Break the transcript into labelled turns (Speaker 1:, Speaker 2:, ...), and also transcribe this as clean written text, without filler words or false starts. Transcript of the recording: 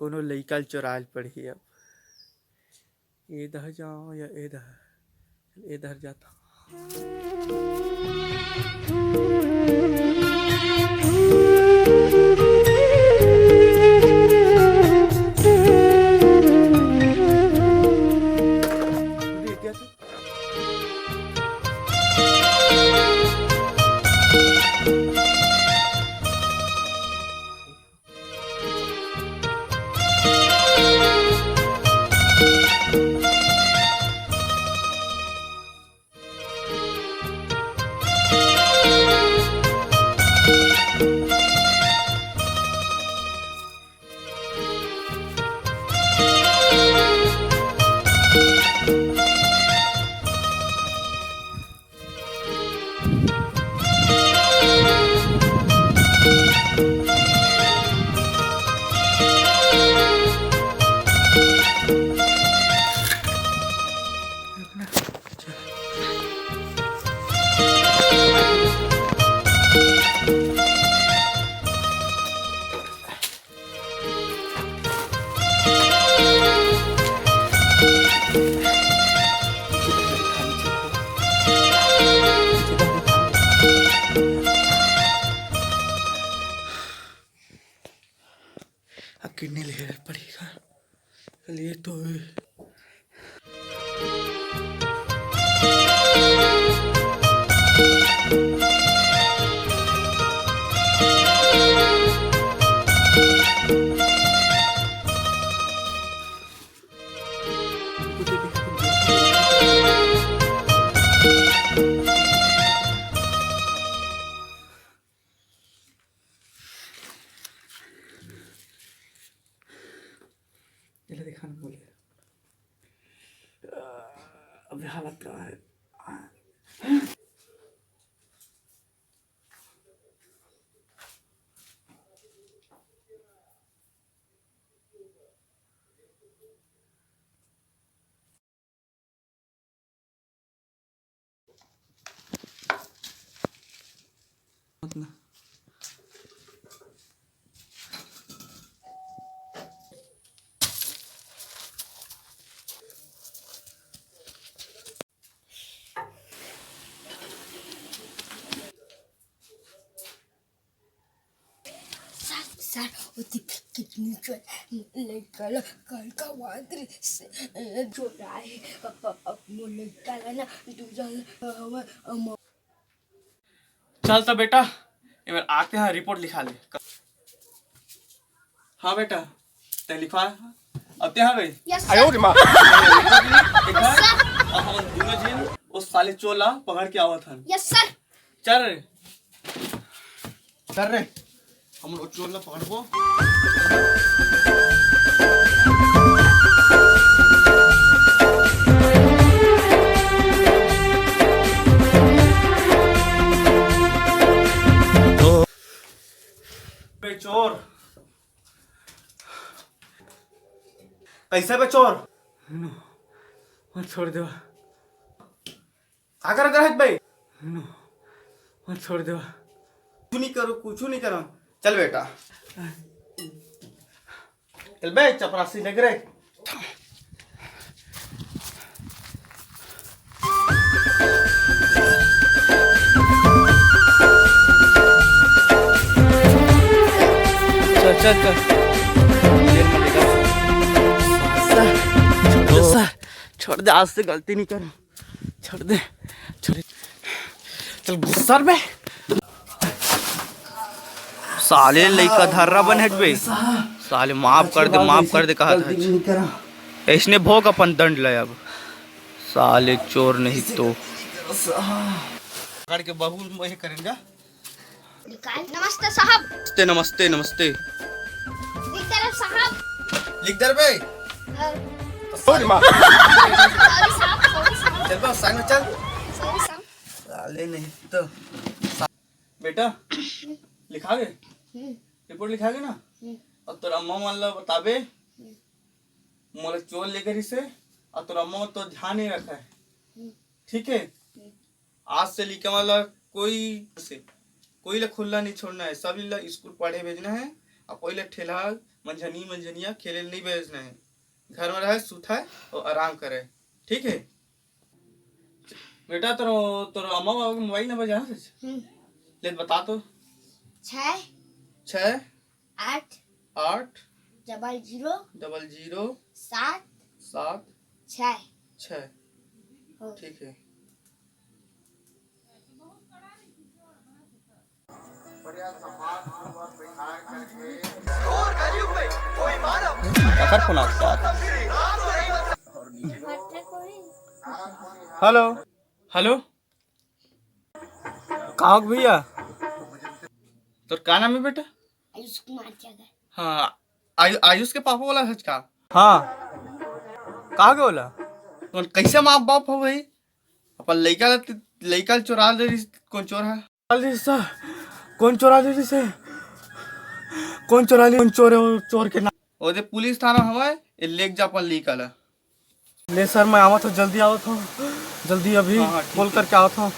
Speaker 1: कोनो लइका चोराल पड़ी अब इधर जाओ या इधर इधर जाता अब किडनी लेना पड़ेगा चलिए तो दिखाना बोले अभी हालत क्या है
Speaker 2: सर कितनी लड़का का वादरी जो राय लड़का ना दूसरा
Speaker 1: चल तो बेटा एक बार आते हैं रिपोर्ट लिखा ले हाँ बेटा ते लिखवा अब ते हाँ गई
Speaker 2: आयो रे माँ
Speaker 1: हम दोनों जिन उस साले चोला पकड़ के आवत हन
Speaker 2: यस सर
Speaker 1: चल रे कर रे हम लोग चोला पकड़बो बे चोर कैसे बे चोर मत छोड़ दो अगर भाई मत छोड़ दो कुछ नहीं करो कुछ नहीं करो चल बेटा चल बे चपरासी लग रहे चल चल चल सर छोड़ दे आज से गलती नहीं कर छोड़ दे छोड़ चल गुस्सा में साले लइका धर्रा बन हट बे साले माफ कर दे कहा था इसने भोग अपन दंड ले अब साले चोर नहीं तो पकड़ के बहुल मोह करेंगे
Speaker 2: नमस्ते साहब
Speaker 1: नमस्ते नमस्ते नमस्ते
Speaker 2: लिख दे साहब
Speaker 1: लिख दे बे
Speaker 2: सॉरी साहब
Speaker 1: चल बस संग चल
Speaker 2: सॉरी साहब
Speaker 1: साले नहीं तो बेटा लिखा गए रिपोर्ट लिखा गया ना और तोर अम्मा वाला बताबे मोला चोर लेकर इसे और तोर अम्मा तो ध्यान नहीं रखा है ठीक है आज से लिखे वाला कोई ला खुला नहीं छोड़ना है सब ला स्कूल पढ़े भेजना है अब कोई ठेला मंझनिया खेले नहीं बेचना है। घर में रहे सुता है और आराम करे, ठीक है बेटा। तो अम्मा बाबा का मोबाइल नंबर जाना ले बता तो।
Speaker 2: 6
Speaker 1: 6
Speaker 2: 8
Speaker 1: 8
Speaker 2: 00
Speaker 1: 00
Speaker 2: 7
Speaker 1: 7
Speaker 2: 6
Speaker 1: 6 ठीक है। फोन हेलो हेलो कहाँ हो भैया? तो क्या नाम है बेटा?
Speaker 2: आयुष कुमार यादव।
Speaker 1: हाँ आयुष के पापा बोला सच का?
Speaker 3: हाँ कहाँ के बोला?
Speaker 1: तो कैसे माँ बाप हो भाई? अपन लड़का चुरा दे रही, कौन चोर है?
Speaker 3: कौन चोरा ले से? कौन चोरा ली? कौन चोर है? वो चोर के नाम
Speaker 1: वो दे पुलिस थाना हवा लेक जा अपन लेकर।
Speaker 3: ले सर, मैं आवत हूँ, जल्दी आवत हूँ, जल्दी अभी
Speaker 1: हाँ, ठीक
Speaker 3: कॉल
Speaker 1: है।
Speaker 3: करके आवत हूँ।